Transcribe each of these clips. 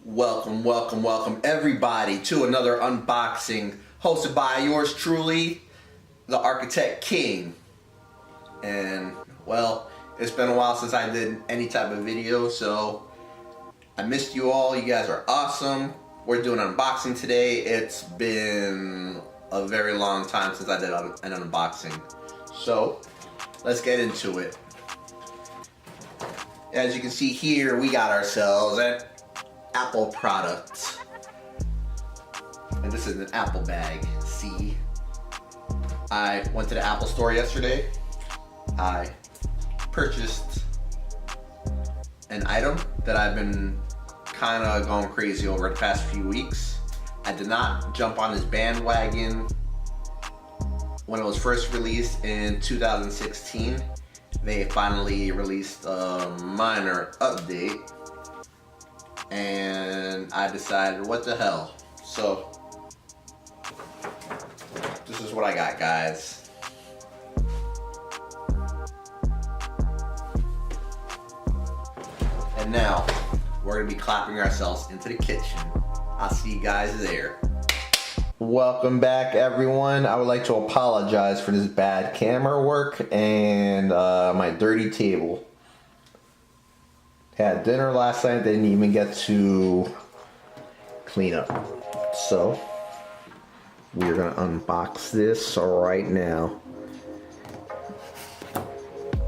Welcome everybody to another unboxing hosted by yours truly, the Architect King. And well, it's been a while since I did any type of video, so I missed you all. You guys are awesome. We're doing an unboxing today. It's been a very long time since I did an unboxing. So let's get into it. As you can see here, we got ourselves an Apple product. And this is an Apple bag. See, I went to the Apple store yesterday. I purchased an item that I've been kind of going crazy over the past few weeks. I did not jump on this bandwagon when it was first released in 2016. They finally released a minor update and I decided, what the hell? So this is what I got, guys. And now we're gonna be clapping ourselves into the kitchen. I'll see you guys there. Welcome back, everyone. I would like to apologize for this bad camera work and my dirty table. Had dinner last night, didn't even get to clean up. So we're gonna unbox this right now.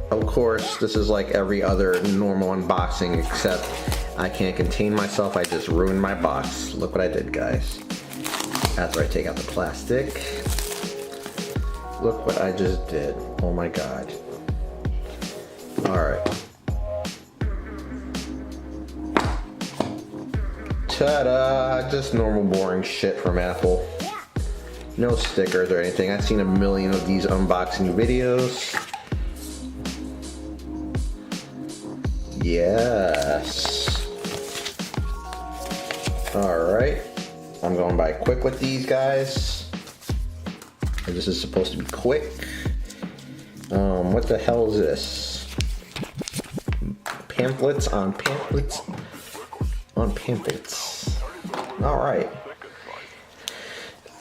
Of course, this is like every other normal unboxing, except I can't contain myself. I just ruined my box. Look what I did, guys. After I take out the plastic, look what I just did. Oh my god. Alright. Ta-da! Just normal boring shit from Apple. No stickers or anything. I've seen a million of these unboxing videos. Yes. Alright. I'm going by quick with these guys. And this is supposed to be quick. What the hell is this? Pamphlets on pamphlets on pamphlets. Alright.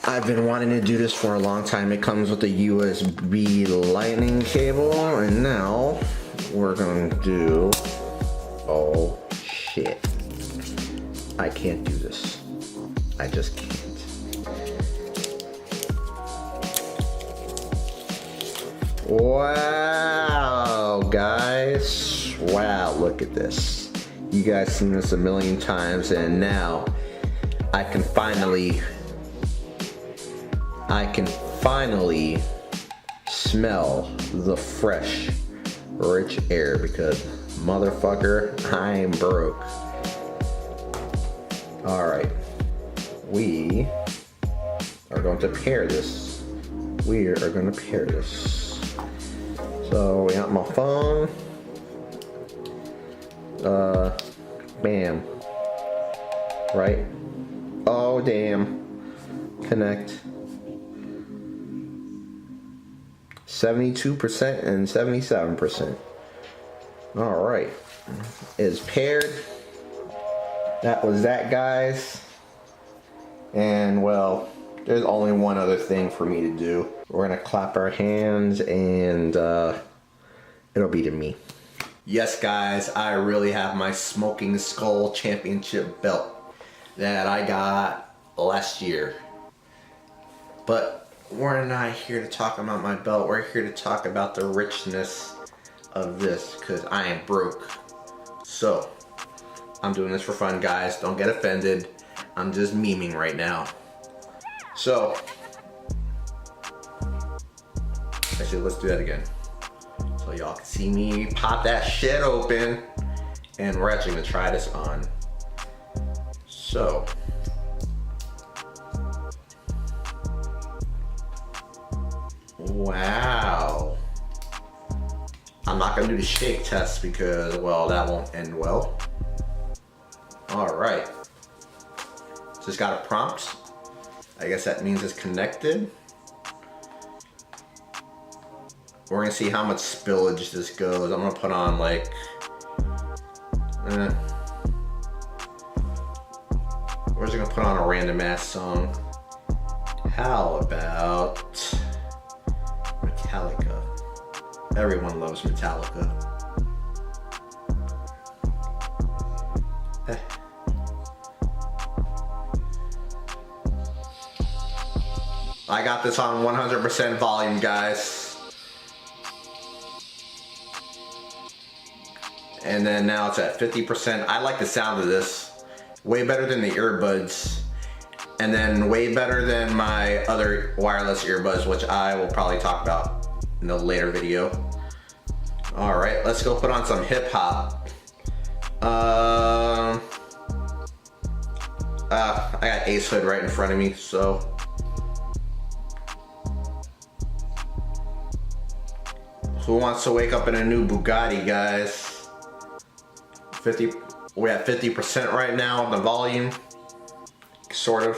I've been wanting to do this for a long time. It comes with a USB lightning cable, and now we're going to do... Oh shit. I can't do this. I just can't. Wow, guys. Wow, look at this. You guys seen this a million times, and now I can finally smell the fresh, rich air, because motherfucker, I'm broke. Alright. We are going to pair this. We are going to pair this. So we got my phone. Bam. Right? Oh damn. Connect. 72% and 77%. Alright. Is paired. That was that, guys. And well, there's only one other thing for me to do. We're gonna clap our hands and it'll be to me. Yes, guys, I really have my Smoking Skull Championship belt that I got last year. But we're not here to talk about my belt. We're here to talk about the richness of this, because I am broke. So I'm doing this for fun, guys. Don't get offended. I'm just memeing right now. So, actually, let's do that again. So y'all can see me pop that shit open. And we're actually gonna try this on. So. Wow. I'm not gonna do the shake test because, well, that won't end well. Alright. Just got a prompt. I guess that means it's connected. We're gonna see how much spillage this goes. I'm gonna put on like put on a random ass song. How about Metallica? Everyone loves Metallica. I got this on 100% volume, guys. And then now it's at 50%. I like the sound of this. Way better than the earbuds. And then way better than my other wireless earbuds, which I will probably talk about in a later video. All right, let's go put on some hip hop. I got Ace Hood right in front of me, so. Who wants to wake up in a new Bugatti, guys? We're at 50% right now on the volume, sort of.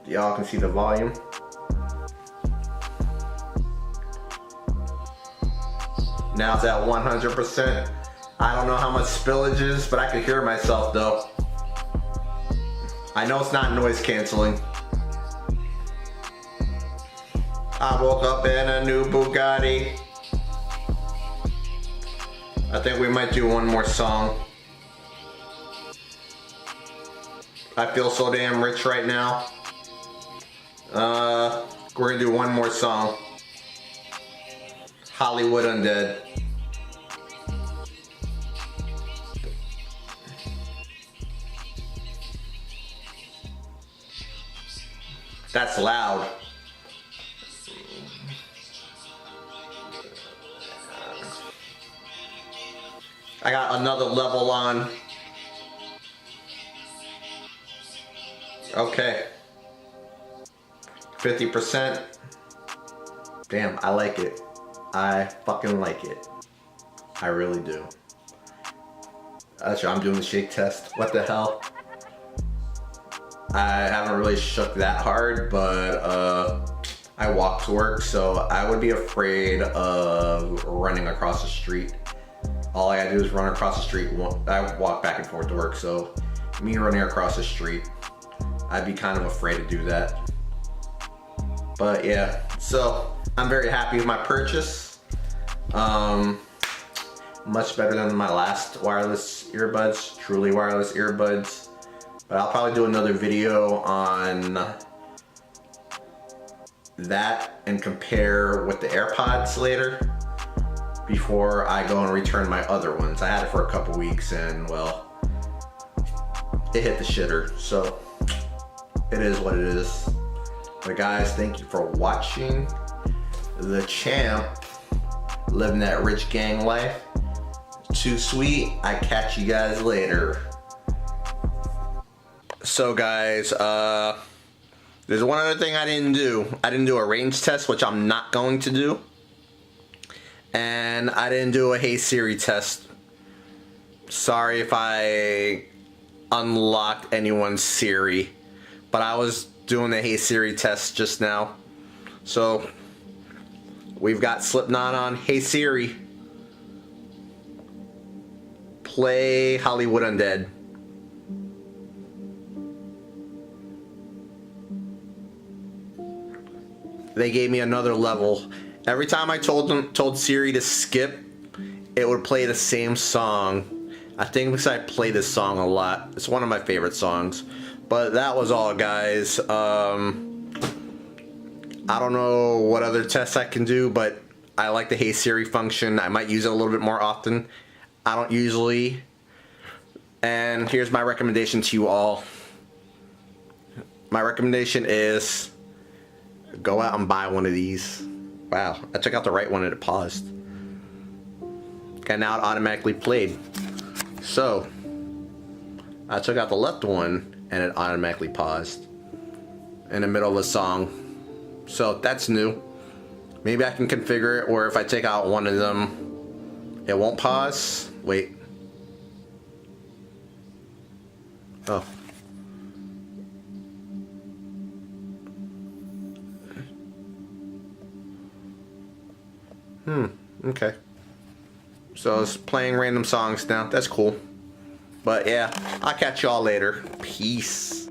Y'all can see the volume. Now it's at 100%. I don't know how much spillage is, but I can hear myself though. I know it's not noise canceling. I woke up in a new Bugatti. I think we might do one more song. I feel so damn rich right now. We're gonna do one more song. Hollywood Undead. That's loud. I got another level on. Okay. 50%. Damn, I like it. I fucking like it. I really do. I'm doing the shake test. What the hell? I haven't really shook that hard, but I walk to work, so I would be afraid of running across the street. All I gotta do is run across the street. I walk back and forth to work, so me running across the street, I'd be kind of afraid to do that. But yeah, so I'm very happy with my purchase. Much better than my last wireless earbuds, truly wireless earbuds. But I'll probably do another video on that and compare with the AirPods later before I go and return my other ones. I had it for a couple weeks and well, it hit the shitter, so it is what it is. But guys, thank you for watching. The champ living that rich gang life. Too sweet. I catch you guys later. So guys, there's one other thing I didn't do. I didn't do a range test, which I'm not going to do. And I didn't do a Hey Siri test. Sorry if I unlocked anyone's Siri, but I was doing the Hey Siri test just now. So we've got Slipknot on. Hey Siri, play Hollywood Undead. They gave me another level. Every time I told Siri to skip, it would play the same song. I think because I play this song a lot. It's one of my favorite songs. But that was all, guys. I don't know what other tests I can do, but I like the Hey Siri function. I might use it a little bit more often. I don't usually. And here's my recommendation to you all. My recommendation is go out and buy one of these. Wow, I took out the right one and it paused. And now it automatically played. So, I took out the left one and it automatically paused in the middle of a song. So that's new. Maybe I can configure it, or if I take out one of them, it won't pause. Wait. Oh. Okay. So it's playing random songs now. That's cool. But yeah, I'll catch y'all later. Peace.